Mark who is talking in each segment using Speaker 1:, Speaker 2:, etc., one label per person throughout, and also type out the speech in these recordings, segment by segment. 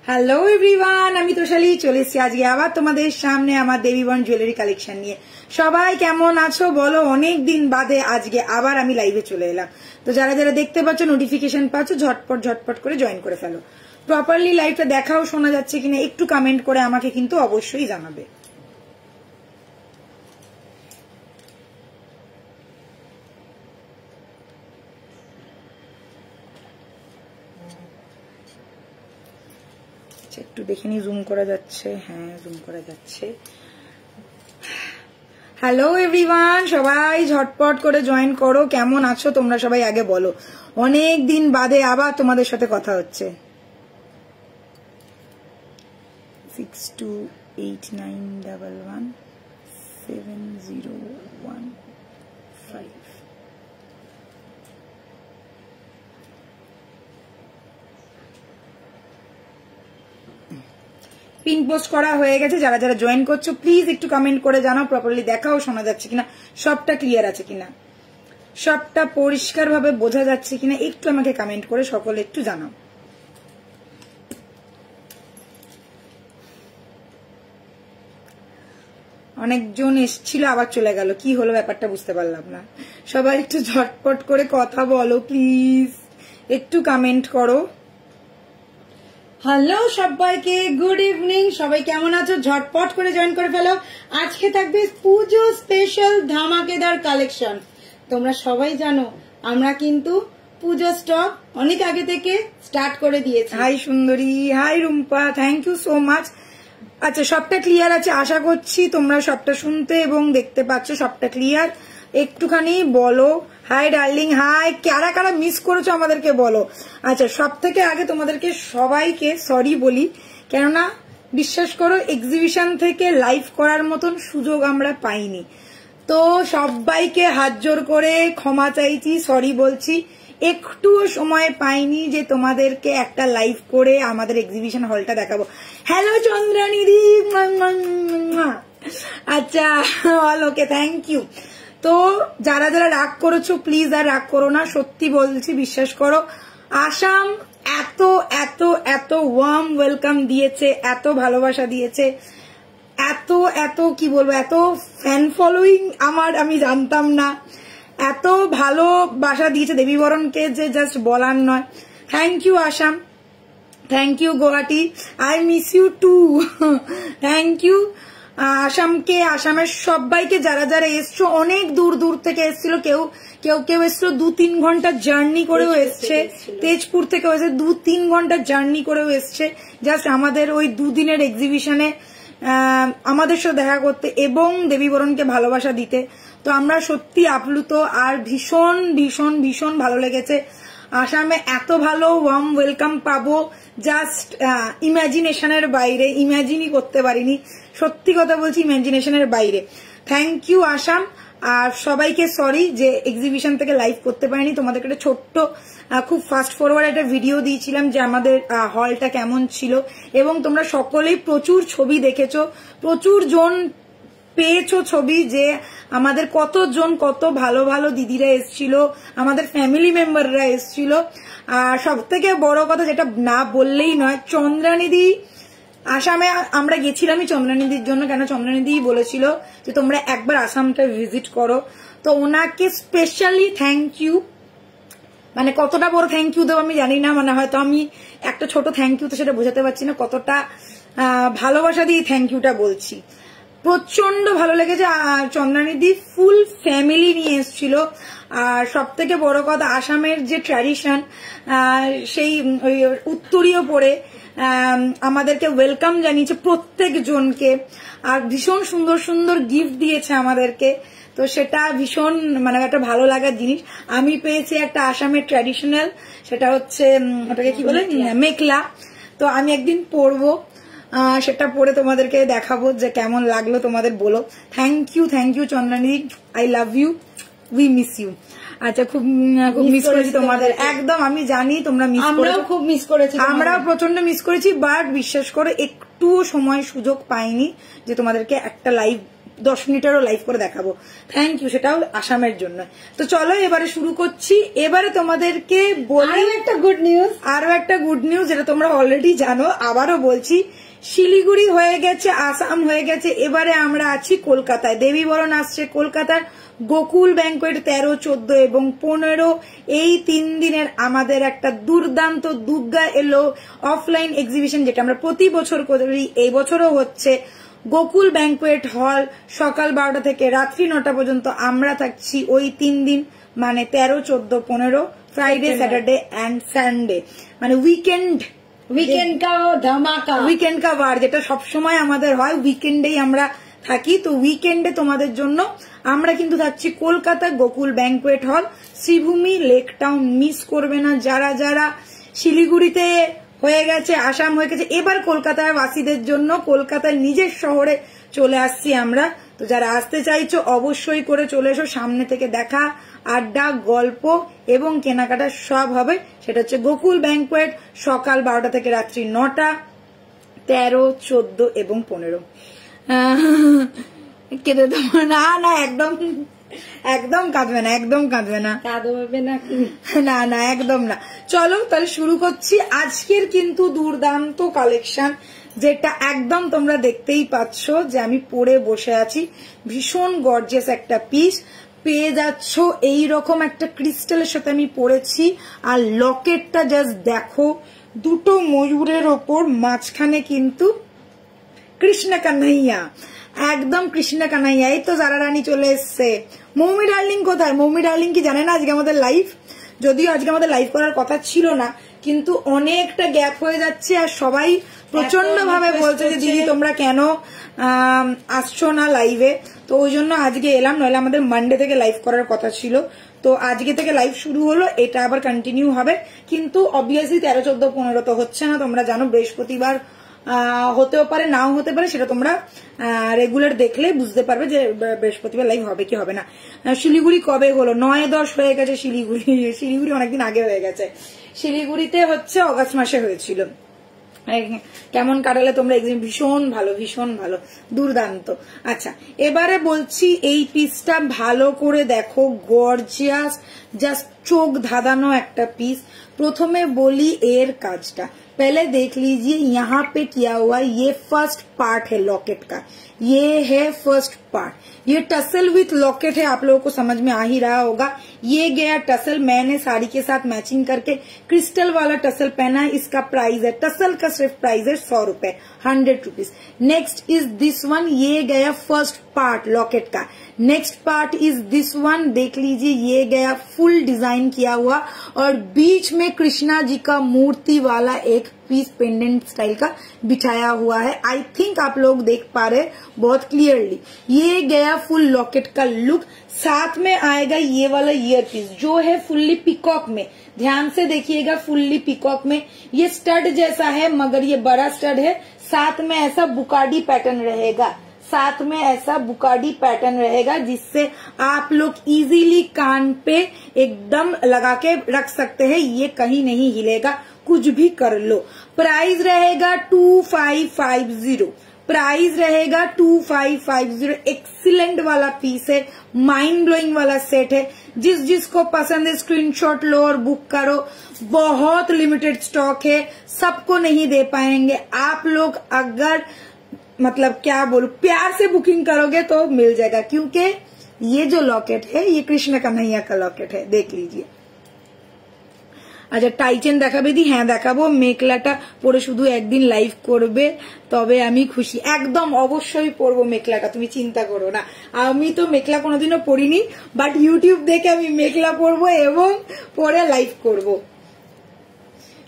Speaker 1: Hello everyone, আমি তোশালি চলে এসেছি আজকে আবার তোমাদের সামনে আমার দেবীবরণ জুয়েলারি কালেকশন নিয়ে। সবাই কেমন আছো বলো? অনেক দিন বাদে আজকে আবার আমি লাইভে চলে এলাম। তো যারা যারা দেখতে পাচ্ছ, নোটিফিকেশন পাচ্ছ, ঝটপট করে জয়েন করে ফেলো। প্রপারলি লাইভটা দেখাও শোনা যাচ্ছে কিনা একটু কমেন্ট করে আমাকে কিন্তু অবশ্যই জানাবে। একটু দেখে নি জুম করা যাচ্ছে। হ্যাঁ, জুম করা যাচ্ছে। হ্যালো এভরিওয়ান, সবাই ঝটপট করে জয়েন করো। কেমন আছো তোমরা সবাই আগে বলো? অনেক দিন বাদে আবার তোমাদের সাথে কথা হচ্ছে। 6289117015 পিন পোস্ট করা হয়ে গেছে। যারা যারা জয়েন করছো প্লিজ একটু কমেন্ট করে জানাও প্রপারলি দেখাও শোনা যাচ্ছে কিনা, সবটা ক্লিয়ার আছে কিনা, সবটা পরিষ্কার ভাবে বোঝা যাচ্ছে কিনা একটু আমাকে কমেন্ট করে সকলে একটু জানাও। অনেকজন এসেছিল আবার চলে গেল, কি হলো ব্যাপারটা বুঝতে পারলাম না। সবাই একটু ঝটপট করে কথা বলো প্লিজ, একটু কমেন্ট করো। হ্যালো সবাইকে, গুড ইভিনিং। সবাই কেমন আছো? ঝটপট করে জয়েন করে ফেলো। আজকে থাকবে পুজো স্পেশাল ধামাকেদার কালেকশন। তোমরা সবাই জানো আমরা কিন্তু পুজো স্টক অনেক আগে থেকে স্টার্ট করে দিয়েছি। Hi Sundari, hi Rumpa, thank you so much. আচ্ছা, সবটা ক্লিয়ার আছে আশা করছি। তোমরা সবটা শুনতে এবং দেখতে পাচ্ছ, সবটা ক্লিয়ার। একটুখানি বলো হাই ডার্লিং, হাই। কারা কারা মিস করেছো আমাদেরকে বলো। আচ্ছা, সব থেকে আগে তোমাদেরকে সবাইকে সরি বলি, কেননা বিশ্বাস করো এক্সিবিশন থেকে লাইভ করার মতন সুযোগ আমরা পাইনি। তো সবাইকে হাত জোর করে ক্ষমা চাইছি, সরি বলছি। একটুও সময় পাইনি যে তোমাদেরকে একটা লাইভ করে আমাদের এক্সিবিশন হলটা দেখাবো। হ্যালো চন্দ্রানিধি, আচ্ছা অল ওকে, থ্যাংক ইউ। তো যারা যারা রাগ করেছো প্লিজ আর রাগ করো না, সত্যি বলছি, বিশ্বাস করো। আসাম এত এত এত ওয়ার্ম ওয়েলকাম দিয়েছে, এত ভালোবাসা দিয়েছে, এত এত কি বলবো, এত ফ্যান ফলোয়িং আমি জানতাম না। এত ভালোবাসা দিয়েছে দেবীবরণকে যে জাস্ট বলার নয়। Thank you Assam, thank you Guwahati, I miss you too. Thank you আসামকে, আসামের সবাইকে যারা যারা এসছো, অনেক দূর দূর থেকে এসছিল। কেউ কেউ কেউ এসছিল 2-3 ঘন্টা জার্নি করেও এসছে, তেজপুর থেকে এসে 2-3 ঘন্টা জার্নি করেও এসছে জাস্ট আমাদের ওই দুদিনের এক্সিবিশনে আমাদের সাথে দেখা করতে এবং দেবীবরণকে ভালোবাসা দিতে। তো আমরা সত্যি আপ্লুত আর ভীষণ ভীষণ ভীষণ ভালো লেগেছে। আসামে এত ভালো ওয়ার্ম ওয়েলকাম পাবো জাস্ট ইমাজিনেশনের বাইরে, ইমাজিনই করতে পারিনি। সত্যি কথা বলছি, ইমাজিনেশনের বাইরে। Thank you Assam. আর সবাইকে সরি যে এক্সিবিশন থেকে লাইভ করতে পারিনি। তোমাদেরকে একটা ছোট্ট খুব ফাস্ট ফরওয়ার্ড একটা ভিডিও দিয়েছিলাম যে আমাদের হলটা কেমন ছিল, এবং তোমরা সকলেই প্রচুর ছবি দেখেছো, প্রচুর জন পেয়েছো ছবি যে আমাদের কতজন, কত ভালো ভালো দিদিরা এসছিল, আমাদের ফ্যামিলি মেম্বাররা এসছিল। আর সব থেকে বড় কথা যেটা না বললেই নয়, চন্দ্রানিধি আসামে আমরা গেছিলামই চন্দ্রানিধির জন্য। কেন, চন্দ্রানিধি বলেছিল যে তোমরা একবার আসামটা ভিজিট করো। তো ওনাকে স্পেশালি থ্যাংক ইউ। মানে কতটা বড় থ্যাংক ইউ দেবো আমি জানি না, মানে হয়তো আমি একটা ছোট থ্যাংক ইউ তো সেটা বোঝাতে পারছি না, কতটা ভালোবাসা দিয়ে থ্যাংক ইউটা বলছি। প্রচন্ড ভালো লেগেছে। চন্দ্রানিধি ফুল ফ্যামিলি নিয়ে এসেছিল। আর সব থেকে বড় কথা, আসামের যে ট্র্যাডিশন, সেই উত্তরীয় পরে আমাদেরকে ওয়েলকাম জানিয়েছে প্রত্যেক জনকে, আর ভীষণ সুন্দর সুন্দর গিফট দিয়েছে আমাদেরকে। তো সেটা ভীষণ মানে একটা ভালো লাগার জিনিস। আমি পেয়েছি একটা আসামের ট্র্যাডিশনাল, সেটা হচ্ছে ওটাকে কি বলে, মেখলা। তো আমি একদিন পরবো, সেটা পরে তোমাদেরকে দেখাবো যে কেমন লাগলো তোমাদের বলো। Thank you Chandranidhi, I love you, we miss you. আচ্ছা, খুব খুব মিস করেছি তোমাদের, একদম আমি জানি তোমরা মিস করেছো, খুব মিস করেছি, আমরাও প্রচন্ড মিস করেছি। বাট বিশ্বাস করো একটুও সময় সুযোগ পাইনি যে তোমাদেরকে একটা লাইভ 10 মিনিটেরও লাইভ করে দেখাবো। থ্যাংক ইউ, সেটাও আসামের জন্য। তো চলো এবারে শুরু করছি। এবারে তোমাদেরকে বলি আরো একটা গুড নিউজ, যেটা তোমরা অলরেডি জানো, আবারও বলছি। শিলিগুড়ি হয়ে গেছে, আসাম হয়ে গেছে, এবারে আমরা আছি কলকাতায়। দেবী বরণ আসছে কলকাতার গোকুল ব্যাংকোয়েট 13, 14 এবং 15 এই 3 দিনের আমাদের একটা দুর্দান্ত দুর্গা এলো অফলাইন এক্সিবিশন, যেটা আমরা প্রতি বছর করি, এই বছরও হচ্ছে। গোকুল ব্যাংকোয়েট হল সকাল 12টা থেকে রাত্রি 9টা পর্যন্ত আমরা থাকছি ওই 3 দিন, মানে 13, 14, 15 ফ্রাইডে, স্যাটারডে অ্যান্ড সানডে, মানে উইকেন্ড কা ধামাকা, উইকেন্ড কা বার, যেটা সবসময় আমাদের হয়, উইকেন্ডেই আমরা থাকি। তো উইকেন্ডে তোমাদের জন্য আমরা কিন্তু থাকছি Kolkata Gokul banquet hall, Sreebhumi, lake town. Miss করবে না। যারা যারা শিলিগুড়িতে হয়ে গেছে, আসাম হয়ে গেছে, এবার কলকাতার বাসীদের জন্য কলকাতার নিজের শহরে চলে আসছি আমরা। তো যারা আসতে চাইছো অবশ্যই করে চলে এসো। সামনে থেকে দেখা, আড্ডা, গল্প এবং কেনাকাটা সব হবে। সেটা হচ্ছে গোকুল ব্যাংকোয়েট, সকাল 12টা থেকে রাত্রি 9টা, 13, 14 এবং 15। কেঁদে দেবো না, না একদম একদম কাঁদবে না, একদম কাঁদবে না, কাঁদবে না, না না একদম না। চলো তাহলে শুরু করছি। আজকের কিন্তু দুর্দান্ত কালেকশন, যেটা একদম তোমরা দেখতেই পাচ্ছ যে আমি পরে বসে আছি। ভীষণ গর্জিয়াস একটা পিস পেয়ে যাচ্ছ। এইরকম একটা ক্রিস্টালের সাথে আমি পরেছি, আর লকেটটা জাস্ট দেখো, দুটো ময়ূরের ওপর, মাঝখানে কিন্তু কৃষ্ণ কানাইয়া, একদম কৃষ্ণ কানাইয়া। এই তো যারা রানী চলে এসছে। মৌমি ডার্লিং কোথায়? মৌমি ডার্লিং কি জানে না আজকে আমাদের লাইভ? যদিও আজকে আমাদের লাইভ করার কথা ছিল না, কিন্তু অনেকটা গ্যাপ হয়ে যাচ্ছে, আর সবাই প্রচন্ড ভাবে বলছে যে দিদি তোমরা কেন আসছো না লাইভে। তো ওই জন্য আজকে এলাম, নইলে আমাদের মানডে থেকে লাইভ করার কথা ছিল। তো আজকে থেকে লাইভ শুরু হলো, এটা আবার কন্টিনিউ হবে। কিন্তু অবভিয়াসলি 13, 14, 15 তো হচ্ছে না, তোমরা জানো। বৃহস্পতিবার হতেও পারে, নাও হতে পারে, সেটা তোমরা রেগুলার দেখলে বুঝতে পারবে যে বৃহস্পতিবার লাইভ হবে কি হবে না। শিলিগুড়ি কবে হলো? 9, 10 হয়ে গেছে শিলিগুড়ি। শিলিগুড়ি অনেকদিন আগে হয়ে গেছে। শিলিগুড়িতে হচ্ছে অগাস্ট মাসে হয়েছিল। কেমন কাটালে তোমরা? ভীষণ ভালো, ভীষণ ভালো, দুর্দান্ত। আচ্ছা এবারে বলছি, এই পিসটা ভালো করে দেখো, গর্জিয়াস, জাস্ট চোখ ধাঁধানো একটা পিস। প্রথমে বলি এর কাজটা, पहले देख लीजिए यहाँ पे किया हुआ, ये फर्स्ट पार्ट है लॉकेट का, ये है फर्स्ट पार्ट। ये टसल विथ लॉकेट है, आप लोगों को समझ में आ ही रहा होगा। ये गया टसल, मैंने साड़ी के साथ मैचिंग करके क्रिस्टल वाला टसल पहना है। इसका प्राइस है, टसल का सिर्फ प्राइस है 100 रुपए, 100 rupees. Next is this one, ये गया फर्स्ट पार्ट लॉकेट का। Next part is this one, देख लीजिए, ये गया फुल डिजाइन किया हुआ, और बीच में कृष्णा जी का मूर्ति वाला एक पीस पेंडेंट स्टाइल का बिछाया हुआ है। आई थिंक आप लोग देख पा रहे बहुत क्लियरली। ये गया फुल लॉकेट का लुक। साथ में आएगा ये वाला ईयर पीस, जो है फुल्ली पिकॉक में। ध्यान से देखिएगा, फुल्ली पिकॉक में। ये स्टड जैसा है, मगर ये बड़ा स्टड है। साथ में ऐसा बुकाडी पैटर्न रहेगा, साथ में ऐसा बुकाडी पैटर्न रहेगा, जिससे आप लोग इजीली कान पे एकदम लगा के रख सकते हैं। ये कहीं नहीं हिलेगा, कुछ भी कर लो। प्राइस रहेगा 2550, प्राइस रहेगा 2550। एक्सीलेंट वाला पीस है, माइंड ब्लोइंग वाला सेट है। जिस जिसको पसंद है स्क्रीनशॉट लो और बुक करो। बहुत लिमिटेड स्टॉक है, सबको नहीं दे पाएंगे। आप लोग अगर मतलब क्या बोलूं, प्यार से बुकिंग करोगे तो मिल जाएगा, क्योंकि ये जो लॉकेट है ये कृष्ण कन्हैया का लॉकेट है, देख लीजिए। আচ্ছা টাইচেন দেখাবে দি? হ্যাঁ দেখাবো। মেখলাটা পরে শুধু একদিন লাইভ করবে, তবে আমি খুশি। একদম অবশ্যই পরবো মেখলাটা, তুমি চিন্তা করো না। আমি তো মেখলা কোনোদিনও পরিনি, বাট ইউটিউব দেখে আমি মেখলা পরবো এবং পরে লাইভ করবো।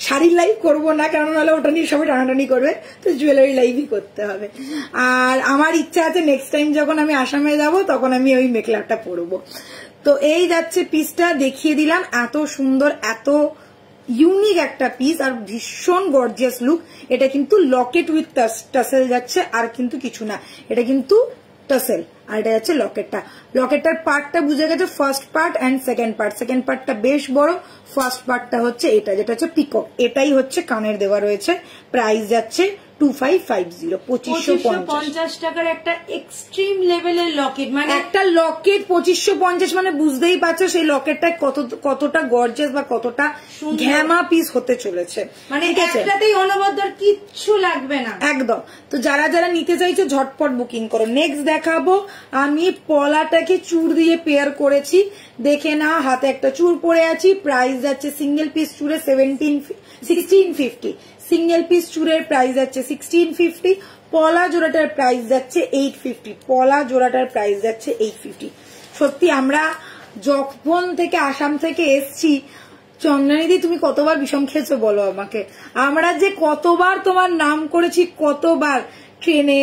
Speaker 1: শাড়ির লাইভ করবো না, কারণ হলে ওটা নিয়ে সবাই টানাটানি করবে, তো জুয়েলারি লাইভই করতে হবে। আর আমার ইচ্ছা আছে নেক্সট টাইম যখন আমি আসামে যাব তখন আমি ওই মেখলাটা পরবো। তো এই যাচ্ছে পিসটা, দেখিয়ে দিলাম। এত সুন্দর, এত ইউনিক একটা পিস, আর ভীষণ গর্জিয়াস লুক। এটা কিন্তু লকেট উইথ টাসেল যাচ্ছে, আর কিন্তু কিছু না, এটা কিন্তু টাসেল, আর এটা যাচ্ছে লকেটটা। লকেটটার পার্টটা বুঝে গেছে, first part and second part. Second পার্টটা বেশ বড়, ফার্স্ট পার্টটা হচ্ছে এটা, যেটা হচ্ছে পিকক। এটাই হচ্ছে কানের দেওয়া রয়েছে। প্রাইস যাচ্ছে 2550
Speaker 2: 2550 টাকার একটা এক্সট্রিম লেভেলের লকেট, মানে
Speaker 1: একটা লকেট 2550 মানে বুঝতেই পারছো সেই লকেটটা কতটা গর্জিয়াস বা কতটা ঘ্যামা পিস হতে চলেছে,
Speaker 2: মানে একটাতেই অনবদ্য কিচ্ছু লাগবে না
Speaker 1: একদম। তো যারা যারা নিতে চাইছো ঝটপট বুকিং করো। নেক্সট দেখাবো আমি পলাটাকে চূড় দিয়ে পেয়ার করেছি, দেখে না হাতে একটা চূড় পরে আছি। প্রাইস যাচ্ছে সিঙ্গেল পিস চূড়ে 1650, সিঙ্গেল পিস চূড়ের প্রাইস যাচ্ছে 1650, পলা জোড়াটার প্রাইস যাচ্ছে 850, পলা জোড়াটার প্রাইস যাচ্ছে 850। সত্যি আমরা যখন থেকে আসাম থেকে এসছি, চন্দনিদি তুমি কতবার বিষম খেয়েছো বলো আমাকে, আমরা যে কতবার তোমার নাম করেছি, কতবার ট্রেনে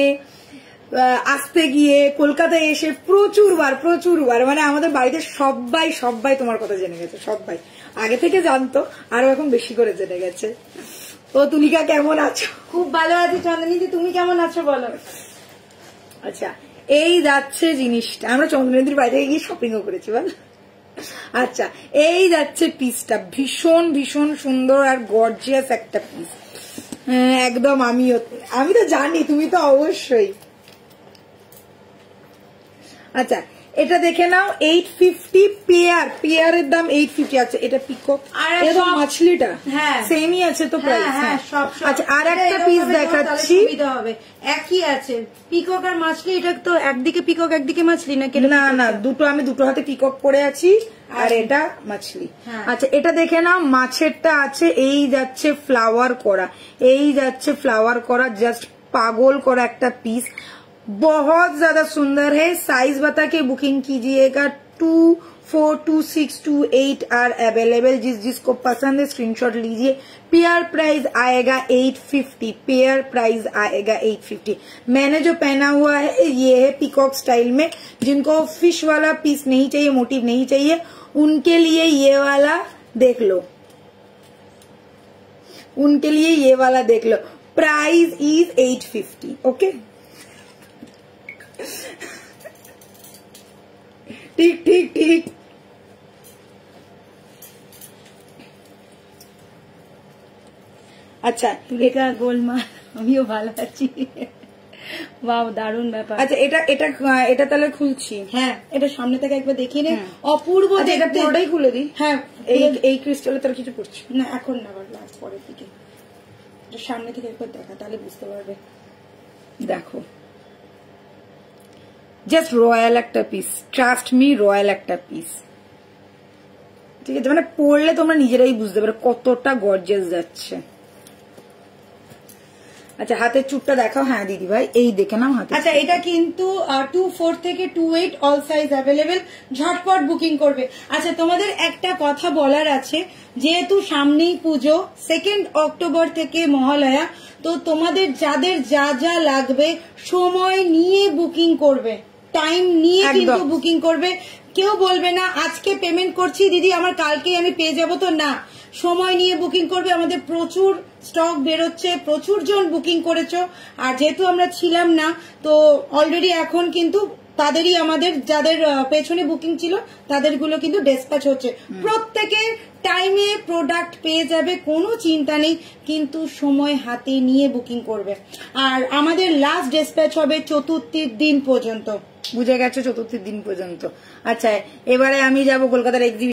Speaker 1: আসতে গিয়ে কলকাতায় এসে প্রচুরবার মানে আমাদের বাড়িতে সবাই তোমার কথা জেনে গেছে, সবাই আগে থেকে জানতো, আরো এখন বেশি করে জেনে গেছে। তো তুলিকা কেমন আছো?
Speaker 2: খুব ভালো আছি চন্দনিদি, তুমি কেমন আছো বলো।
Speaker 1: আচ্ছা এই যাচ্ছে জিনিসটা, আমরা চন্দনিদির বাইরে গিয়ে শপিংও করেছি বল। আচ্ছা এই যাচ্ছে পিসটা, ভীষণ ভীষণ সুন্দর আর গর্জিয়াস একটা পিস, একদম। আমি তো জানি তুমি তো অবশ্যই। আচ্ছা এটা দেখে নাও 850 পেয়ারের দাম 850 আছে। এটা পিকক একদম মাছলিটা সেমই আছে তো প্রাইস। আচ্ছা আর একটা পিস দেখাচ্ছি,
Speaker 2: একই আছে পিকক আর মাছলি। এটা তো একদিকে পিকক একদিকে মাছলি নাকি?
Speaker 1: না দুটো, আমি দুটো হাতে পিকক পরে আছি আর এটা মাছলি। আচ্ছা এটা দেখে নাও, মাছেরটা আছে, এই যাচ্ছে ফ্লাওয়ার করা, জাস্ট পাগল করা একটা पिस, बहुत ज्यादा सुंदर है। साइज बता के बुकिंग कीजिएगा, 2, 4, 2, 6, 2, 8 आर अवेलेबल। जिसको पसंद है स्क्रीनशॉट लीजिए। पेयर प्राइस आएगा 850, पेयर प्राइस आएगा 850। मैंने जो पहना हुआ है ये है पीकॉक स्टाइल में। जिनको फिश वाला पीस नहीं चाहिए, मोटिव नहीं चाहिए, उनके लिए ये वाला देख लो, प्राइस इज 850। ओके ठीक। আচ্ছা
Speaker 2: তুলিকা গোলমাল, আমিও ভালো আছি। বাহ দারুণ ব্যাপার।
Speaker 1: আচ্ছা এটা তাহলে খুলছি।
Speaker 2: হ্যাঁ এটা সামনে থেকে একবার দেখিয়ে নে, অপূর্ব।
Speaker 1: এটা পুরোটাই খুলে দিই।
Speaker 2: হ্যাঁ
Speaker 1: এই ক্রিস্টালে তার কিছু পড়ছে
Speaker 2: না এখন না, লাস্ট পরের দিকে সামনে থেকে একবার দেখা, তাহলে বুঝতে পারবে।
Speaker 1: দেখো জাস্ট রয়্যাল একটা পিস, ট্রাস্ট মি, রয়্যাল একটা পিস, ঠিক আছে? মানে পড়লে তোমরা নিজেরাই বুঝতে পারো কতটা গর্জিয়াস যাচ্ছে। আচ্ছা হাতের চুটটা দেখাও। হ্যাঁ দিদি ভাই এই দেখে নাও হাতে।
Speaker 2: আচ্ছা এটা কিন্তু 24 থেকে 28 অল সাইজ অ্যাভেলেবেল, ঝটপট বুকিং করবে। আচ্ছা তোমাদের একটা কথা বলার আছে, যেহেতু সামনেই পুজো, 2 অক্টোবর থেকে মহালয়া, তো তোমাদের যাদের যা যা লাগবে সময় নিয়ে বুকিং করবে, টাইম নিয়ে কিন্তু বুকিং করবে। কেউ বলবে না আজকে পেমেন্ট করছি দিদি আমার কালকেই আমি পেয়ে যাবো, তো না, সময় নিয়ে বুকিং করবে। আমাদের প্রচুর স্টক বেরোচ্ছে, প্রচুর জন বুকিং করেছো, আর যেহেতু আমরা ছিলাম না তো অলরেডি এখন কিন্তু তাদেরই, আমাদের যাদের পেছনে বুকিং ছিল তাদেরগুলো কিন্তু ডিসপ্যাচ হচ্ছে। প্রত্যেকে টাইমে প্রোডাক্ট পেয়ে যাবে, কোনো চিন্তা নেই, কিন্তু সময় হাতে নিয়ে বুকিং করবে। আর আমাদের লাস্ট ডিসপ্যাচ হবে চতুর্থীর দিন পর্যন্ত।
Speaker 1: বুঝে গেছো? চতুর্থীর দিন পর্যন্ত। আচ্ছা এবারে আমি যাব কলকাতার এক্সিবিশন।